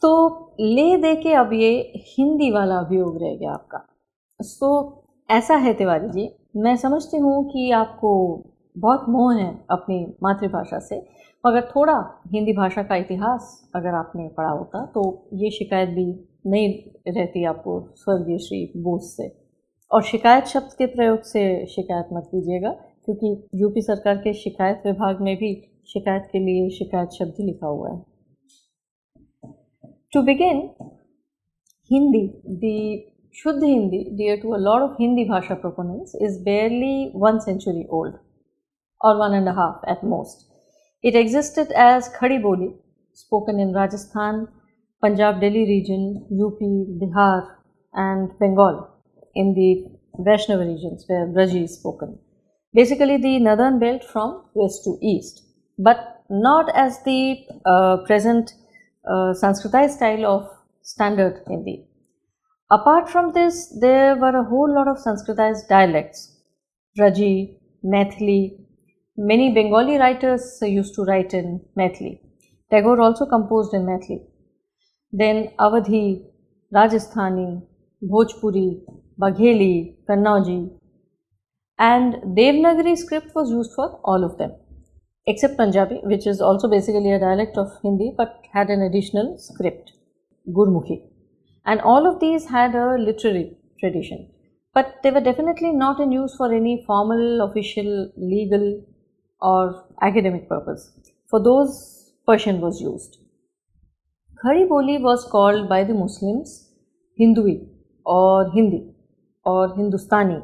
तो ले दे के अब ये हिंदी वाला अभियोग रह गया आपका। तो ऐसा है तिवारी जी, मैं समझती हूँ कि आपको बहुत मोह है अपनी मातृभाषा से, मगर थोड़ा हिंदी भाषा का इतिहास अगर आपने पढ़ा होता तो ये शिकायत भी नहीं रहती आपको स्वर्गीय श्री बोस से। और शिकायत शब्द के प्रयोग से शिकायत मत कीजिएगा, क्योंकि यूपी सरकार के शिकायत विभाग में भी शिकायत के लिए शिकायत शब्द लिखा हुआ है। To begin, Hindi, the Shuddh Hindi, dear to a lot of Hindi Bhasha proponents, is barely 1 century old, or 1.5 at most. It existed as Khadi Boli, spoken in Rajasthan, Punjab Delhi region, UP, Bihar, and Bengal, in the Vaishnava regions where Braji is spoken. Basically, the northern belt from west to east, but not as the present Sanskritized style of standard Hindi. Apart from this, there were a whole lot of Sanskritized dialects, Braji, Maithili. Many Bengali writers used to write in Maithili. Tagore also composed in Maithili. Then Awadhi, Rajasthani, Bhojpuri, Bagheli, Kannauji, and Devanagari script was used for all of them, except Punjabi, which is also basically a dialect of Hindi but had an additional script, Gurmukhi. And all of these had a literary tradition, but they were definitely not in use for any formal, official, legal or academic purpose. For those, Persian was used. Khadi Boli was called by the Muslims Hindui or Hindi or Hindustani,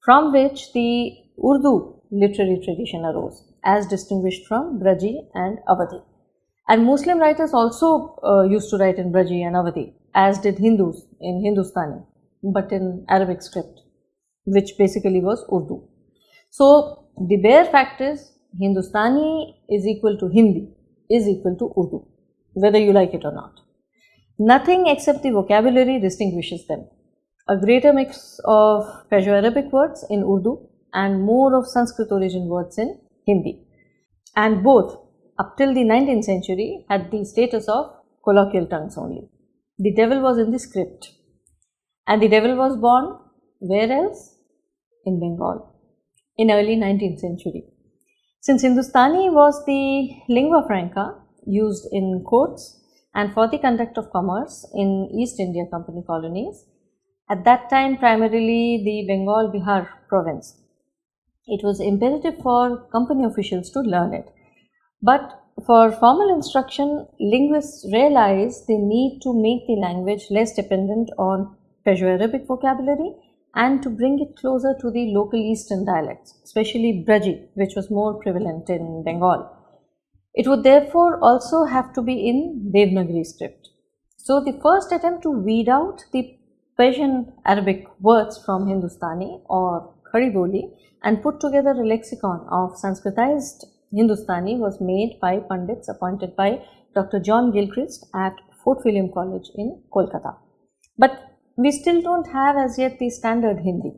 from which the Urdu literary tradition arose, as distinguished from Braji and Awadhi. And Muslim writers also used to write in Braji and Awadhi, as did Hindus in Hindustani, but in Arabic script, which basically was Urdu. So the bare fact is, Hindustani is equal to Hindi is equal to Urdu, whether you like it or not. Nothing except the vocabulary distinguishes them. A greater mix of Perso-Arabic words in Urdu and more of Sanskrit origin words in Hindi. And both, up till the 19th century, had the status of colloquial tongues only. The devil was in the script. And the devil was born where else? In Bengal, in early 19th century. Since Hindustani was the lingua franca used in courts and for the conduct of commerce in East India Company colonies, at that time primarily the Bengal-Bihar province, it was imperative for company officials to learn it. But for formal instruction, linguists realized the need to make the language less dependent on Perso-Arabic vocabulary and to bring it closer to the local eastern dialects, especially Braji, which was more prevalent in Bengal. It would therefore also have to be in Devanagari script. So the first attempt to weed out the Persian Arabic words from Hindustani or Khadi Boli and put together a lexicon of Sanskritized Hindustani was made by Pandits appointed by Dr. John Gilchrist at Fort William College in Kolkata. But we still don't have as yet the standard Hindi.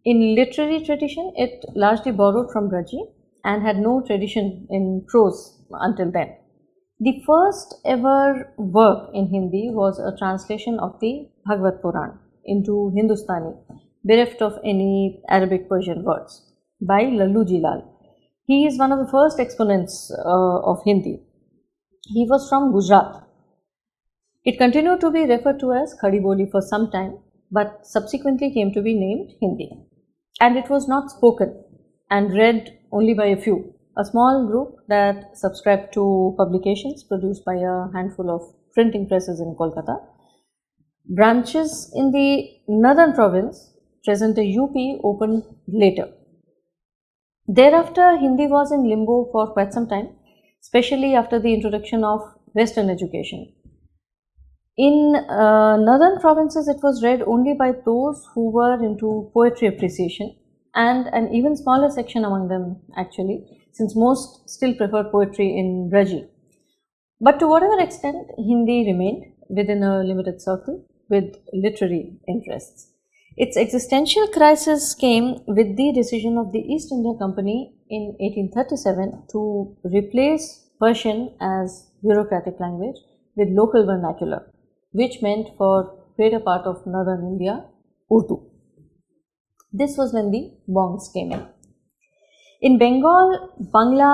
In literary tradition, it largely borrowed from Braji and had no tradition in prose until then. The first ever work in Hindi was a translation of the Bhagavad Puran into Hindustani, bereft of any Arabic Persian words, by Lallu Ji Lal. He is one of the first exponents of Hindi. He was from Gujarat. It continued to be referred to as Khadi Boli for some time, but subsequently came to be named Hindi. And it was not spoken and read only by a few, a small group that subscribed to publications produced by a handful of printing presses in Kolkata. Branches in the northern province, present-day UP, opened later. Thereafter, Hindi was in limbo for quite some time, especially after the introduction of Western education. In northern provinces, it was read only by those who were into poetry appreciation, and an even smaller section among them actually, since most still preferred poetry in Braji. But to whatever extent, Hindi remained within a limited circle with literary interests. Its existential crisis came with the decision of the East India Company in 1837 to replace Persian as bureaucratic language with local vernacular, which meant for greater part of northern India, Urdu. This was when the Bongs came in. In Bengal, Bangla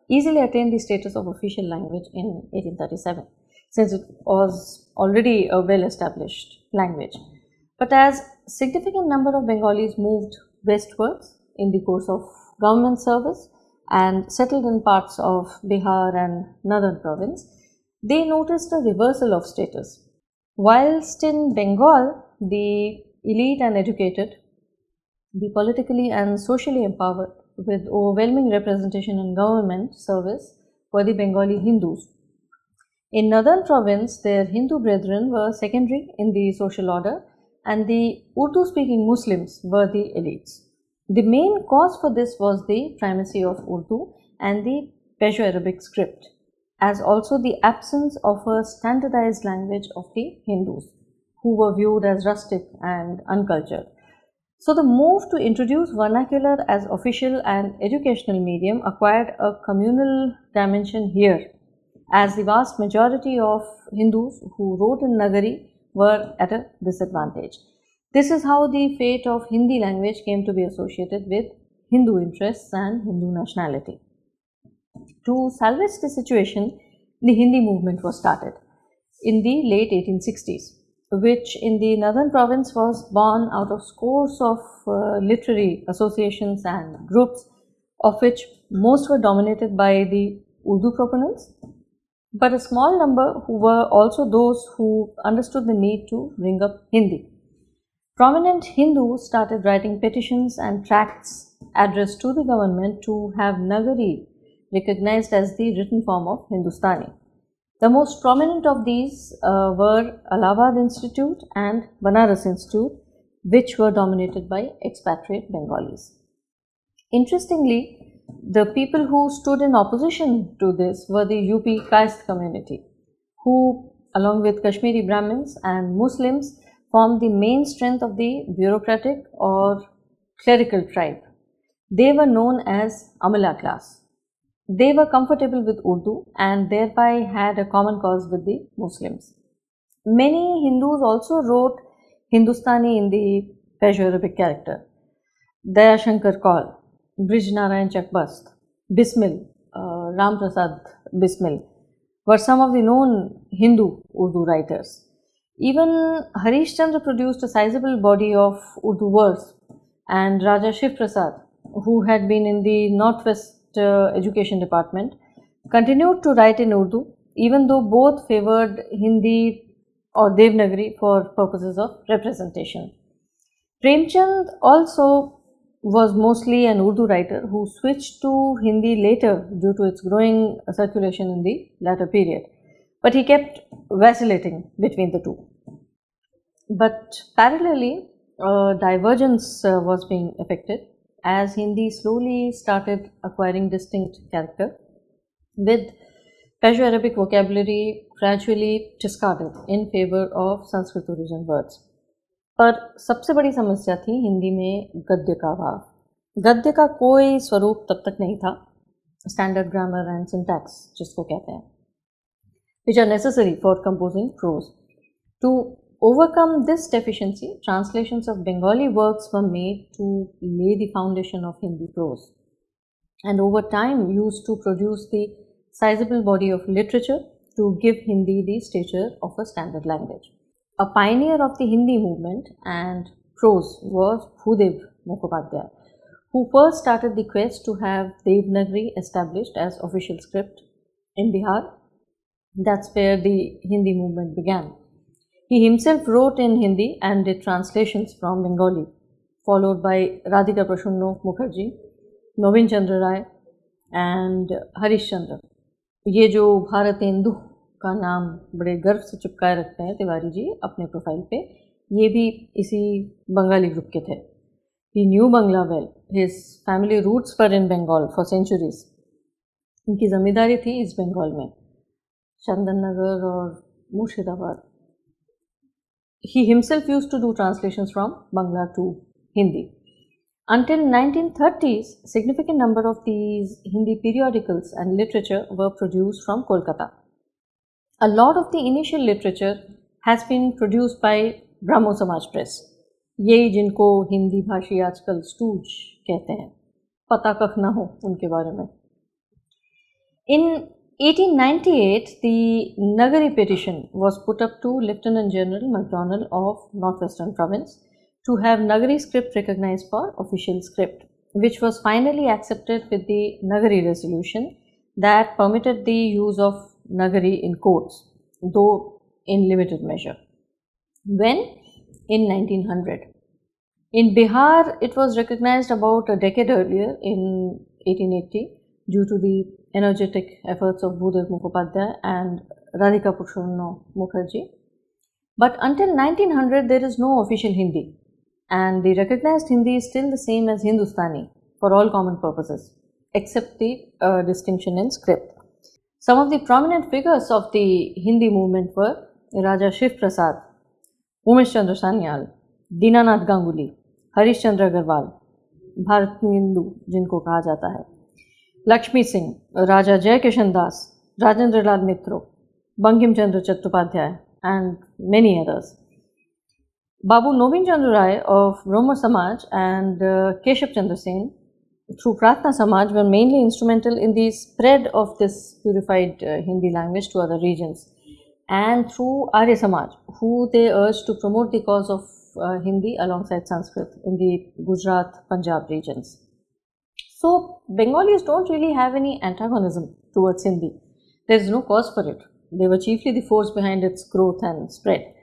easily attained the status of official language in 1837, since it was already a well-established language. But as significant number of Bengalis moved westwards in the course of government service and settled in parts of Bihar and northern province, they noticed a reversal of status. Whilst in Bengal, the elite and educated, the politically and socially empowered with overwhelming representation in government service were the Bengali Hindus. In northern province, their Hindu brethren were secondary in the social order and the Urdu-speaking Muslims were the elites. The main cause for this was the primacy of Urdu and the Perso-Arabic script, as also the absence of a standardized language of the Hindus, who were viewed as rustic and uncultured. So the move to introduce vernacular as official and educational medium acquired a communal dimension here, as the vast majority of Hindus who wrote in Nagari were at a disadvantage. This is how the fate of Hindi language came to be associated with Hindu interests and Hindu nationality. To salvage the situation, the Hindi movement was started in the late 1860s, which in the northern province was born out of scores of literary associations and groups, of which most were dominated by the Urdu proponents, but a small number who were also those who understood the need to bring up Hindi. Prominent Hindus started writing petitions and tracts addressed to the government to have Nagari recognized as the written form of Hindustani. The most prominent of these were Allahabad Institute and Banaras Institute, which were dominated by expatriate Bengalis. Interestingly, the people who stood in opposition to this were the UP Kaist community, who, along with Kashmiri Brahmins and Muslims, formed the main strength of the bureaucratic or clerical tribe. They were known as Amala class. They were comfortable with Urdu and thereby had a common cause with the Muslims. Many Hindus also wrote Hindustani in the Perso-Arabic character. Dayashankar Kaul, Brij Narayan Chakbast, Bismil, Ram Prasad Bismil were some of the known Hindu Urdu writers. Even Harish Chandra produced a sizable body of Urdu verse, and Raja Shiv Prasad, who had been in the Northwest Education Department, continued to write in Urdu, even though both favored Hindi or Devanagari for purposes of representation. Premchand also was mostly an Urdu writer who switched to Hindi later due to its growing circulation in the latter period, but he kept vacillating between the two. But parallelly, divergence was being effected as Hindi slowly started acquiring distinct character, with Perso-Arabic vocabulary gradually discarded in favor of Sanskrit origin words. पर सबसे बड़ी समस्या थी हिंदी में गद्य का अभाव. गद्य का कोई स्वरूप तब तक नहीं था, स्टैंडर्ड ग्रामर एंड सिंटैक्स जिसको कहते हैं, which are necessary for composing prose. To overcome this deficiency, translations of Bengali works were made to lay the foundation of Hindi prose, and over time used to produce the sizable body of literature to give Hindi the stature of a standard language. A pioneer of the Hindi movement and prose was Bhudev Mukhopadhyay, who first started the quest to have Devanagari established as official script in Bihar. That's where the Hindi movement began. He himself wrote in Hindi and did translations from Bengali, followed by Radhika Prashunno Mukherjee, Nobin Chandra Rai and Harish Chandra. ये जो भारतेंदु का नाम बड़े गर्व से चिपकाए रखते हैं तिवारी जी अपने प्रोफाइल पे, ये भी इसी बंगाली ग्रुप के थे. He knew Bangla well. His family roots were in Bengal for centuries. उनकी जमींदारी थी इस बंगाल में, चंदन नगर और Murshidabad. He himself used to do translations from Bangla to Hindi. Until 1930s, significant number of these Hindi periodicals and literature were produced from Kolkata. a lot of the initial literature has been produced by Brahmo Samaj Press. यही जिनको हिंदी भाषी आजकल stooge कहते हैं, पता कख ना हो उनके बारे में. In 1898, the Nagari petition was put up to Lieutenant General MacDonald of Northwestern Province to have Nagari script recognized for official script, which was finally accepted with the Nagari resolution that permitted the use of Nagari in courts, though in limited measure. When? In 1900. In Bihar, it was recognized about a decade earlier in 1880 due to the energetic efforts of Bhudev Mukhopadhyay and Radhika Purushottam Mukherjee. But until 1900, there is no official Hindi, and the recognized Hindi is still the same as Hindustani for all common purposes, except the distinction in script. Some of the prominent figures of the Hindi movement were Raja Shiv Prasad, Umesh Chandra Sanyal, Dinanath Ganguly, Harish Chandra Agarwal, Bharat Hindu जिनको कहा जाता है, लक्ष्मी सिंह, राजा जय किशन दास, राजेंद्र लाल मित्रो, Bankim Chandra Chattopadhyay, and many others. Babu Nobin Chandra Rai of Brahmo Samaj and Keshav Chandra Sen through Pratna Samaj were mainly instrumental in the spread of this purified Hindi language to other regions, and through Arya Samaj, who they urged to promote the cause of Hindi alongside Sanskrit in the Gujarat, Punjab regions. So, Bengalis don't really have any antagonism towards Hindi. There is no cause for it. They were chiefly the force behind its growth and spread.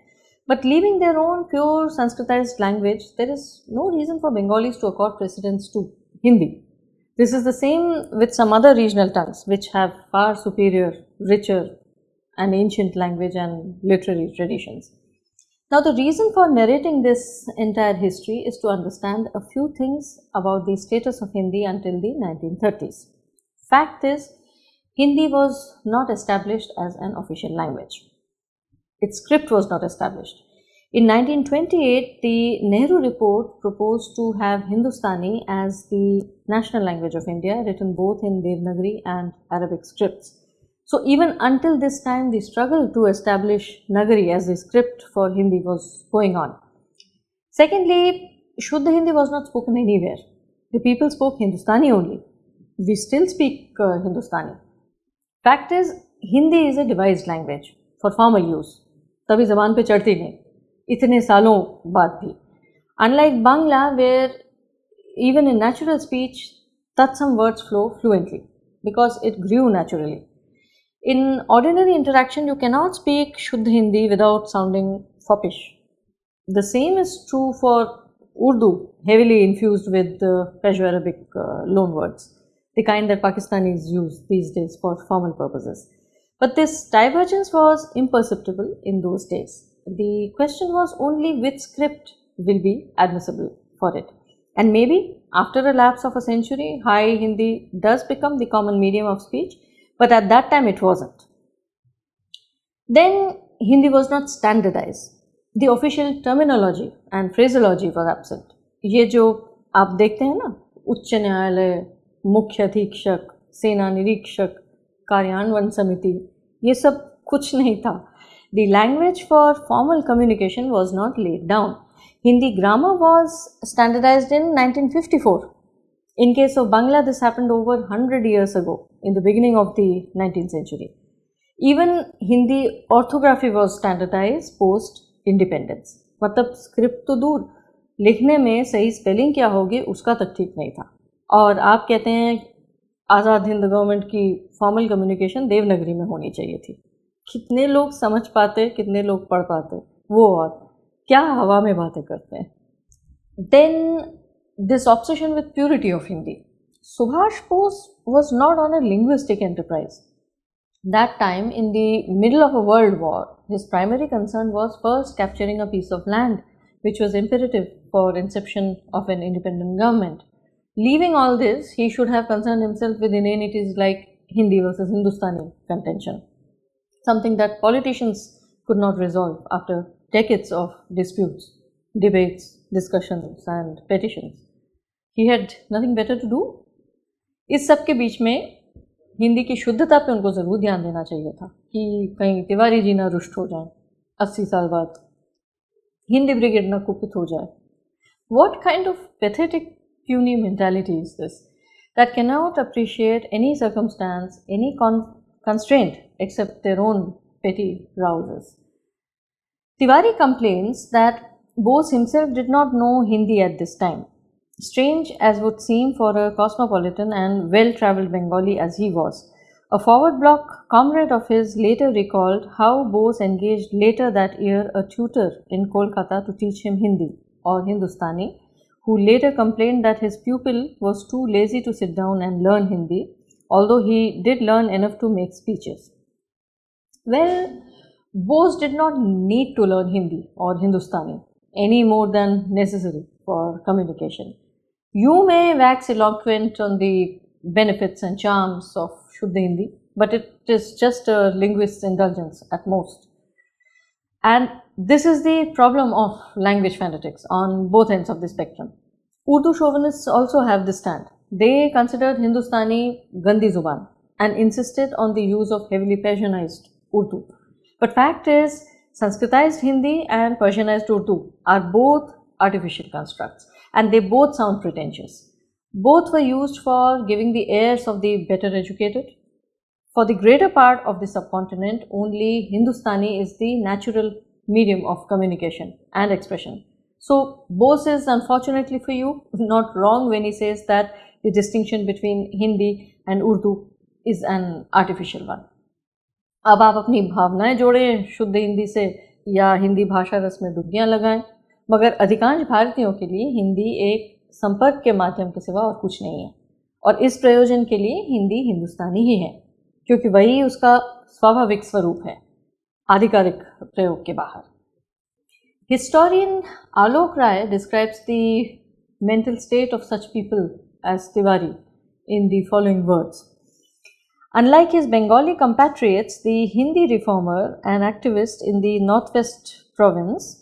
But leaving their own pure Sanskritized language, there is no reason for Bengalis to accord precedence to Hindi. This is the same with some other regional tongues which have far superior, richer and ancient language and literary traditions. Now, the reason for narrating this entire history is to understand a few things about the status of Hindi until the 1930s. Fact is, Hindi was not established as an official language. Its script was not established. In 1928, the Nehru Report proposed to have Hindustani as the national language of India, written both in Devanagari and Arabic scripts. So, even until this time, the struggle to establish Nagari as the script for Hindi was going on. Secondly, Shuddha Hindi was not spoken anywhere. The people spoke Hindustani only. We still speak Hindustani. Fact is, Hindi is a devised language for formal use. तभी ज़बान पे चढ़ती नहीं, इतने सालों बाद भी. Unlike Bangla, where even in natural speech, tatsam words flow fluently because it grew naturally. In ordinary interaction, you cannot speak Shuddha Hindi without sounding foppish. The same is true for Urdu, heavily infused with Perso-Arabic loanwords, the kind that Pakistanis use these days for formal purposes. But this divergence was imperceptible in those days. The question was only which script will be admissible for it. And maybe after a lapse of a century, High Hindi does become the common medium of speech, but at that time it wasn't. Then Hindi was not standardized. The official terminology and phraseology was absent. ये जो आप देखते हैं ना, उच्च न्यायालय, मुख्य अधीक्षक, सेना निरीक्षक, कार्यान्वयन समिति, ये सब कुछ नहीं था. The language for formal communication was not laid down. Hindi grammar was standardized in 1954. In case of Bangla, this happened over 100 years ago, in the beginning of the 19th century. Even Hindi orthography was standardized post-independence. मतलब script तो दूर, लिखने में सही spelling क्या होगी उसका तक ठीक नहीं था. और आप कहते हैं आज़ाद हिंद गवर्नमेंट की फॉर्मल कम्युनिकेशन देवनागरी में होनी चाहिए थी. कितने लोग समझ पाते, कितने लोग पढ़ पाते, वो और क्या हवा में बातें करते हैं. Then this obsession with purity of Hindi. Subhash Bose was not on a linguistic enterprise. That time, in the middle of a world war, his primary concern was first capturing a piece of land, which was imperative for inception of an independent government. Leaving all this, he should have concerned himself with inanities like Hindi versus Hindustani contention, something that politicians could not resolve after decades of disputes, debates, discussions and petitions. He had nothing better to do. इस सब के बीच में हिंदी की शुद्धता पे उनको ज़रूर ध्यान देना चाहिए था कि कहीं तिवारी जी ना रुष्ट हो जाएं 80 साल बाद, हिंदी ब्रिगेड ना कुपित हो जाए. What kind of pathetic puny mentality is this that cannot appreciate any circumstance, any constraint except their own petty rouses? Tiwari complains that Bose himself did not know Hindi at this time. Strange as would seem for a cosmopolitan and well-travelled Bengali as he was, a forward block comrade of his later recalled how Bose engaged later that year a tutor in Kolkata to teach him Hindi or Hindustani, who later complained that his pupil was too lazy to sit down and learn Hindi, although he did learn enough to make speeches. Well, Bose did not need to learn Hindi or Hindustani any more than necessary for communication. You may wax eloquent on the benefits and charms of Shuddha Hindi, but it is just a linguist's indulgence at most. And this is the problem of language fanatics on both ends of the spectrum. Urdu chauvinists also have this stand. They considered Hindustani Gandhi Zuban and insisted on the use of heavily Persianized Urdu. But fact is, Sanskritized Hindi and Persianized Urdu are both artificial constructs, and they both sound pretentious. Both were used for giving the airs of the better educated. For the greater part of the subcontinent, only Hindustani is the natural medium of communication and expression. So, Bose is, unfortunately for you, not wrong when he says that the distinction between Hindi and Urdu is an artificial one. अब आप अपनी भावनाएं जोड़ें शुद्ध हिंदी से या हिंदी भाषा रस में डुबकियां लगाएं, मगर अधिकांश भारतीयों के लिए हिंदी एक संपर्क के माध्यम के सिवा और कुछ नहीं है, और इस प्रयोजन के लिए हिंदी हिंदुस्तानी ही है, क्योंकि वही उसका स्वाभाविक स्वरूप है, आधिकारिक प्रयोग के बाहर. Historian Alok Rai describes the mental state of such people as Tiwari in the following words. Unlike his Bengali compatriots, the Hindi reformer and activist in the Northwest province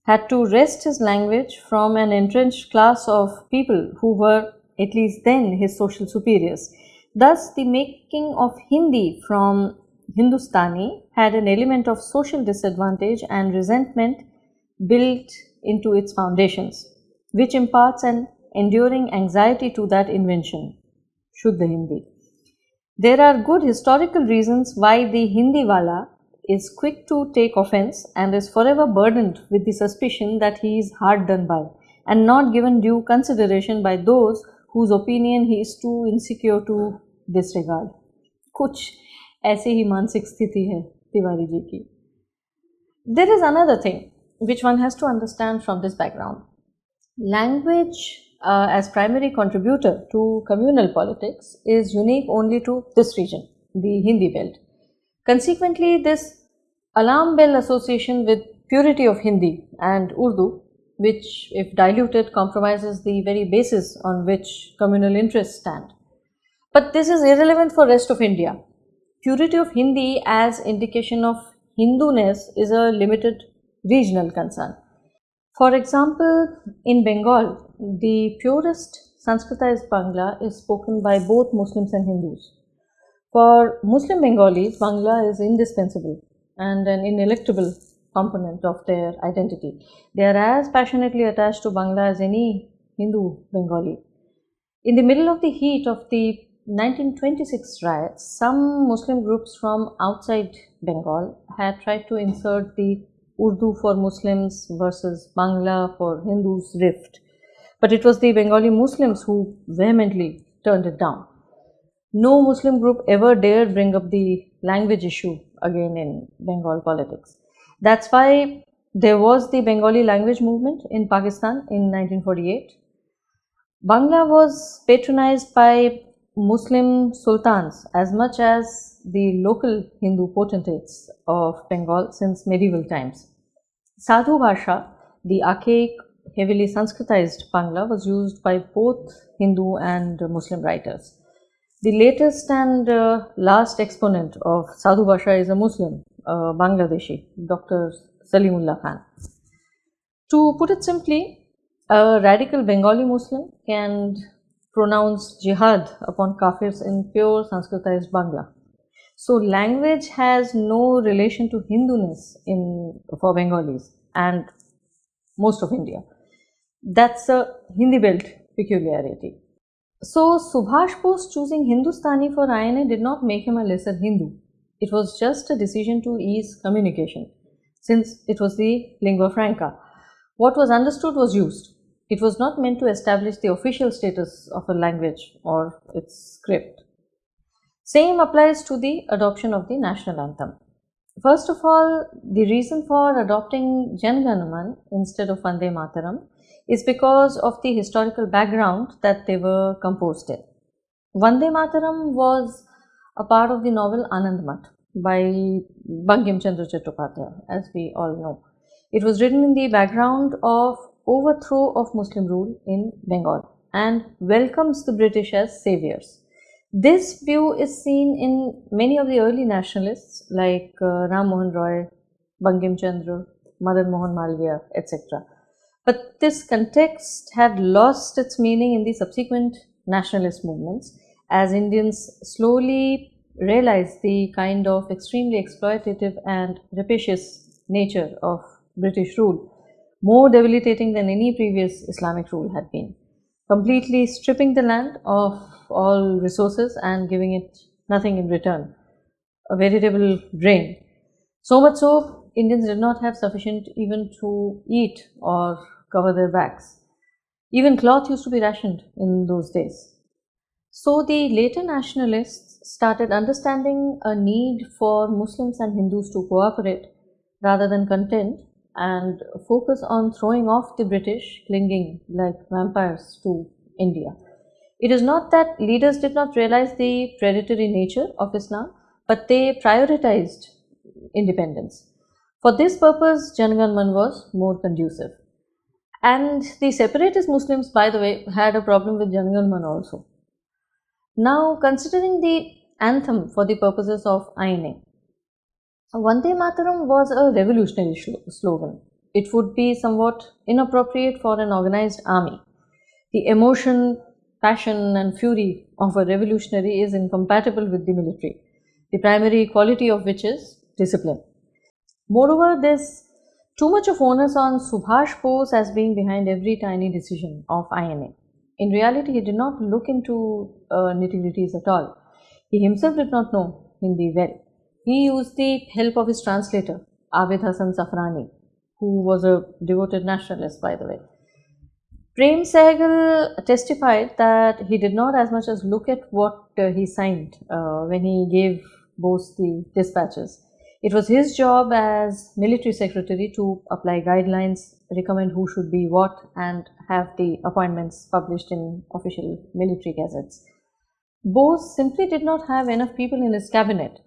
had to wrest his language from an entrenched class of people who were, at least then, his social superiors. Thus, the making of Hindi from Hindustani had an element of social disadvantage and resentment built into its foundations, which imparts an enduring anxiety to that invention, Shuddha Hindi. There are good historical reasons why the Hindi wala is quick to take offense and is forever burdened with the suspicion that he is hard done by and not given due consideration by those whose opinion he is too insecure to disregard. कुछ ऐसी ही मानसिक स्थिति है तिवारी जी की. There is another thing which one has to understand from this background. Language as primary contributor to communal politics is unique only to this region, the Hindi belt. Consequently, this alarm bell association with purity of Hindi and Urdu, which if diluted compromises the very basis on which communal interests stand. But this is irrelevant for rest of India. Purity of Hindi as indication of Hinduness is a limited regional concern. For example, in Bengal, the purest Sanskritized Bangla is spoken by both Muslims and Hindus. For Muslim Bengalis, Bangla is indispensable and an ineluctable component of their identity. They are as passionately attached to Bangla as any Hindu Bengali. In the middle of the heat of the 1926 riots, some Muslim groups from outside Bengal had tried to insert the Urdu for Muslims versus Bangla for Hindus rift. But it was the Bengali Muslims who vehemently turned it down. No Muslim group ever dared bring up the language issue again in Bengal politics. That's why there was the Bengali language movement in Pakistan in 1948. Bangla was patronized by Muslim sultans as much as the local Hindu potentates of Bengal since medieval times. Sadhu Bhasha, the archaic, heavily Sanskritized Bangla, was used by both Hindu and Muslim writers. The latest and last exponent of Sadhu Bhasha is a Muslim, Bangladeshi, Dr. Salimullah Khan. To put it simply, a radical Bengali Muslim can pronounce jihad upon kafirs in pure Sanskritized Bangla. So language has no relation to Hinduness for Bengalis and most of India. That's a Hindi belt peculiarity. So Subhash Bose choosing Hindustani for INA did not make him a lesser Hindu. It was just a decision to ease communication, since it was the lingua franca. What was understood was used. It was not meant to establish the official status of a language or its script. Same applies to the adoption of the national anthem. First of all, the reason for adopting Jan Gan Man instead of Vande Mataram is because of the historical background that they were composed in. Vande Mataram was a part of the novel Anand Math by Bankim Chandra Chattopadhyay, as we all know. It was written in the background of overthrow of Muslim rule in Bengal and welcomes the British as saviors. This view is seen in many of the early nationalists like Ram Mohan Roy, Bankim Chandra, Madan Mohan Malviya, etc. But this context had lost its meaning in the subsequent nationalist movements as Indians slowly realized the kind of extremely exploitative and rapacious nature of British rule, more debilitating than any previous Islamic rule had been, completely stripping the land of all resources and giving it nothing in return, a veritable drain. So much so, Indians did not have sufficient even to eat or cover their backs. Even cloth used to be rationed in those days. So the later nationalists started understanding a need for Muslims and Hindus to cooperate rather than contend and focus on throwing off the British clinging like vampires to India. It is not that leaders did not realize the predatory nature of Islam, but they prioritized independence. For this purpose, Jan Gan Man was more conducive. And the separatist Muslims, by the way, had a problem with Jan Gan Man also. Now, considering the anthem for the purposes of INA, Vande Mataram was a revolutionary slogan. It would be somewhat inappropriate for an organized army. The emotion, passion and fury of a revolutionary is incompatible with the military, the primary quality of which is discipline. Moreover, there's too much of onus on Subhash Bose as being behind every tiny decision of INA. In reality, he did not look into nitty-gritties at all. He himself did not know Hindi well. He used the help of his translator, Abid Hassan Safrani, who was a devoted nationalist, by the way. Prem Sehgal testified that he did not as much as look at what he signed when he gave Bose the dispatches. It was his job as military secretary to apply guidelines, recommend who should be what, and have the appointments published in official military gazettes. Bose simply did not have enough people in his cabinet.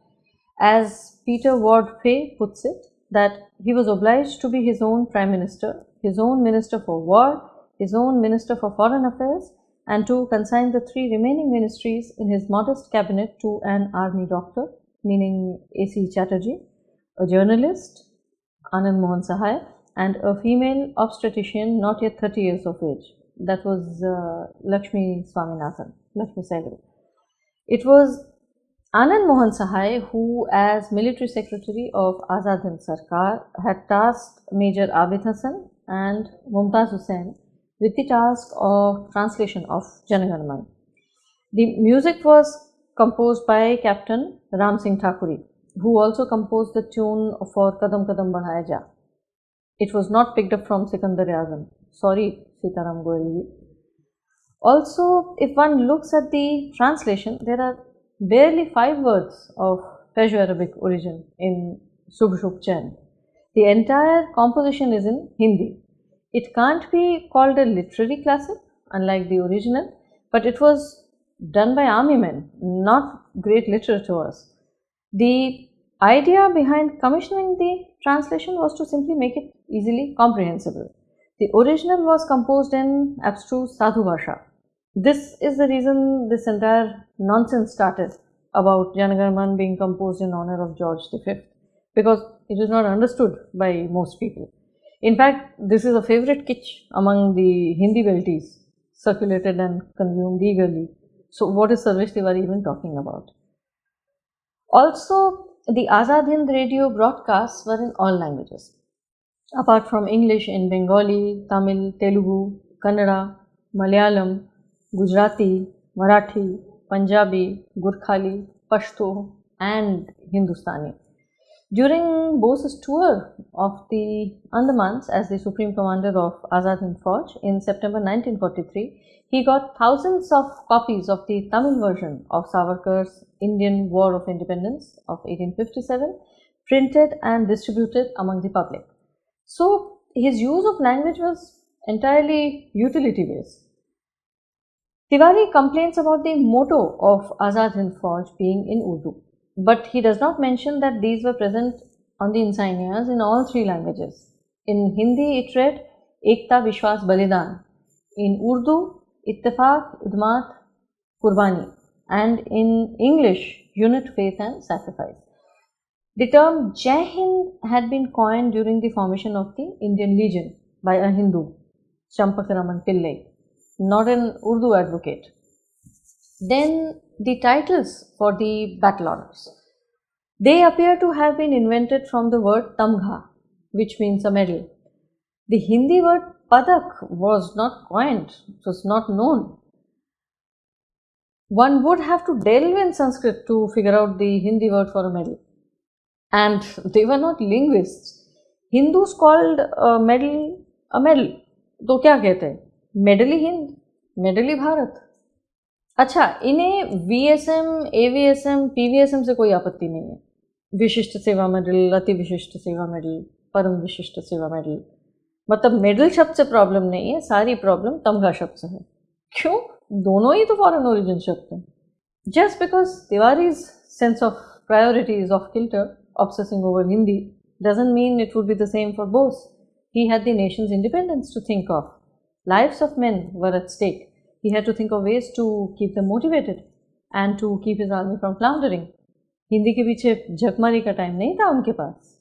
As Peter Ward Fay puts it, that he was obliged to be his own prime minister, his own minister for war, his own minister for foreign affairs, and to consign the three remaining ministries in his modest cabinet to an army doctor, meaning A.C. Chatterjee, a journalist, Anand Mohan Sahai, and a female obstetrician not yet 30 years of age. That was Lakshmi Swaminathan, Lakshmi Sehgal. It was Anand Mohan Sahai who, as military secretary of Azad Hind Sarkar, had tasked Major Abid Hassan and Mumtaz Hussain with the task of translation of Jan Gan Man. The music was composed by Captain Ram Singh Thakuri, who also composed the tune for Kadam Kadam Badhaya Ja. It was not picked up from Sikandar-e-Azam. Sorry, Sitaram Goyal. Also, if one looks at the translation, there are barely 5 words of Perso-Arabic origin in Shubh Shubh Chain. The entire composition is in Hindi. It can't be called a literary classic, unlike the original, but it was done by army men, not great literateurs. The idea behind commissioning the translation was to simply make it easily comprehensible. The original was composed in abstruse Sadhu Bhasha. This is the reason this entire nonsense started about Jan Gan Man being composed in honor of George V, because it is not understood by most people. In fact, this is a favorite kitsch among the Hindi belties. circulated and consumed eagerly. So what is Sarvesh Tiwari even talking about? Also, the Azad Hind radio broadcasts were in all languages. Apart from English, in Bengali, Tamil, Telugu, Kannada, Malayalam, Gujarati, Marathi, Punjabi, Gurkhali, Pashto and Hindustani. During Bose's tour of the Andamans as the Supreme Commander of Azad Hind Fauj in September 1943, he got thousands of copies of the Tamil version of Savarkar's Indian War of Independence of 1857 printed and distributed among the public. So his use of language was entirely utility based. Tiwari complains about the motto of Azad Hind Fauj being in Urdu, but he does not mention that these were present on the insignias in all three languages. In Hindi it read Ekta Vishwas Balidan, in Urdu Ittifaq Idmat Qurbani, and in English Unit Faith and Sacrifice. The term Jai Hind had been coined during the formation of the Indian Legion by a Hindu, Champakaraman Pillai, not an Urdu advocate. Then the titles for the battle honours. They appear to have been invented from the word Tamgha, which means a medal. The Hindi word Padak was not coined, it was not known. One would have to delve in Sanskrit to figure out the Hindi word for a medal. And they were not linguists. Hindus called a medal a medal. तो क्या कहते हैं? Medley Hind, medley Bharat. अच्छा, इन्हें VSM, AVSM, PVSM से कोई आपत्ति नहीं है. विशिष्ट सेवा मेडल, अति विशिष्ट सेवा मेडल, परम विशिष्ट सेवा मेडल. मतलब मेडल शब्द से प्रॉब्लम नहीं है, सारी प्रॉब्लम तमगा शब्द से है. क्यों? दोनों ही तो फॉरेन ओरिजिन शब्द हैं. Just because Tiwari's sense of priorities of kilter obsessing over Hindi doesn't mean it would be the same for Bose. He had the nation's independence to think of. Lives of men were at stake. He had to think of ways to keep them motivated and to keep his army from floundering. Hindi के पीछे झकमारी का time नहीं था उनके पास.